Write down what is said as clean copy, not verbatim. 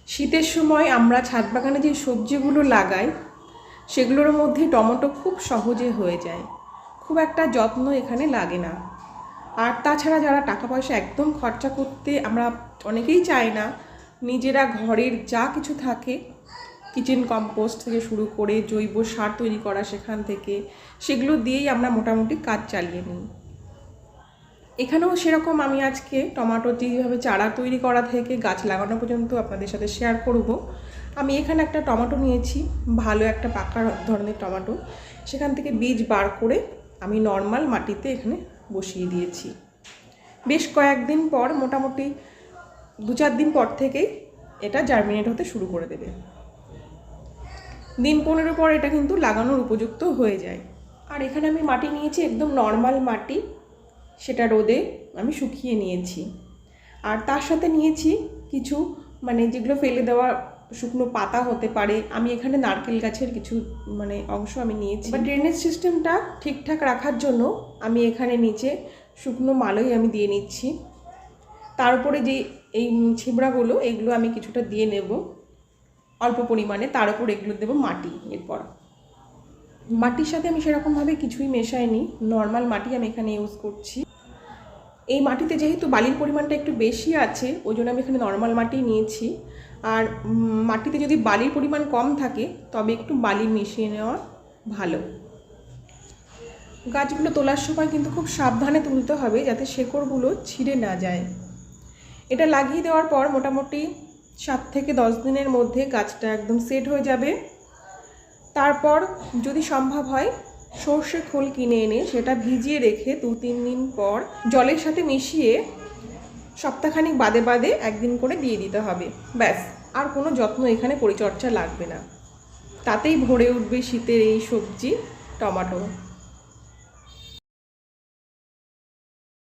শীতের সময় আমরা ছাদ বাগানে যে সবজিগুলো লাগাই সেগুলোর মধ্যে টমেটো খুব সহজে হয়ে যায়, খুব একটা যত্ন এখানে লাগে না। আর তাছাড়া যারা টাকা পয়সা একদম খরচা করতে আমরা অনেকেই চাই না, নিজেরা ঘরের যা কিছু থাকে কিচেন কম্পোস্ট থেকে শুরু করে জৈব সার তৈরি করা, সেখান থেকে সেগুলো দিয়েই আমরা মোটামুটি কাজ চালিয়ে নিই। এখানেও সেরকম আমি আজকে টমেটো যেভাবে চারা তৈরি করা থেকে গাছ লাগানো পর্যন্ত আপনাদের সাথে শেয়ার করব। আমি এখানে একটা টমেটো নিয়েছি, ভালো একটা পাকা ধরনের টমেটো, সেখান থেকে বীজ বার করে আমি নর্মাল মাটিতে এখানে বসিয়ে দিয়েছি। বেশ কয়েকদিন পর, মোটামুটি 2-4 দিন পর থেকেই এটা জার্মিনেট হতে শুরু করে দেবে। দিন 15 পর এটা কিন্তু লাগানোর উপযুক্ত হয়ে যায়। আর এখানে আমি মাটি নিয়েছি একদম নর্মাল মাটি, সেটা রোদে আমি শুকিয়ে নিয়েছি। আর তার সাথে নিয়েছি কিছু যেগুলো ফেলে দেওয়া শুকনো পাতা হতে পারে, আমি এখানে নারকেল গাছের কিছু অংশ আমি নিয়েছি। বা ড্রেনেজ সিস্টেমটা ঠিকঠাক রাখার জন্য আমি এখানে নিচে শুকনো মালই আমি দিয়ে নিচ্ছি। তার উপরে যে এই ছিবড়াগুলো, এগুলো আমি কিছুটা দিয়ে নেব অল্প পরিমাণে। তার উপর এগুলো দেবো মাটি। এরপর মাটির সাথে আমি সেরকমভাবে কিছুই মেশাইনি, নর্মাল মাটি আমি এখানে ইউজ করছি। এই মাটিতে যেহেতু বালির পরিমাণটা একটু বেশি আছে, ওই জন্য আমি এখানে নর্মাল মাটি নিয়েছি। আর মাটিতে যদি বালির পরিমাণ কম থাকে তবে একটু বালি মিশিয়ে নেওয়া ভালো। গাছগুলো তোলার সময় কিন্তু খুব সাবধানে তুলতে হবে যাতে শেকড়গুলো ছিঁড়ে না যায়। এটা লাগিয়ে দেওয়ার পর মোটামুটি 7 থেকে 10 দিনের মধ্যে গাছটা একদম সেট হয়ে যাবে। তারপর যদি সম্ভব হয় সর্ষে খোল কিনে এনে সেটা ভিজিয়ে রেখে 2-3 দিন পর জলের সাথে মিশিয়ে সপ্তাহখানিক বাদে বাদে একদিন করে দিয়ে দিতে হবে। ব্যাস, আর কোনো যত্ন এখানে পরিচর্যা লাগবে না, তাতেই ভরে উঠবে শীতের এই সবজি টমেটো।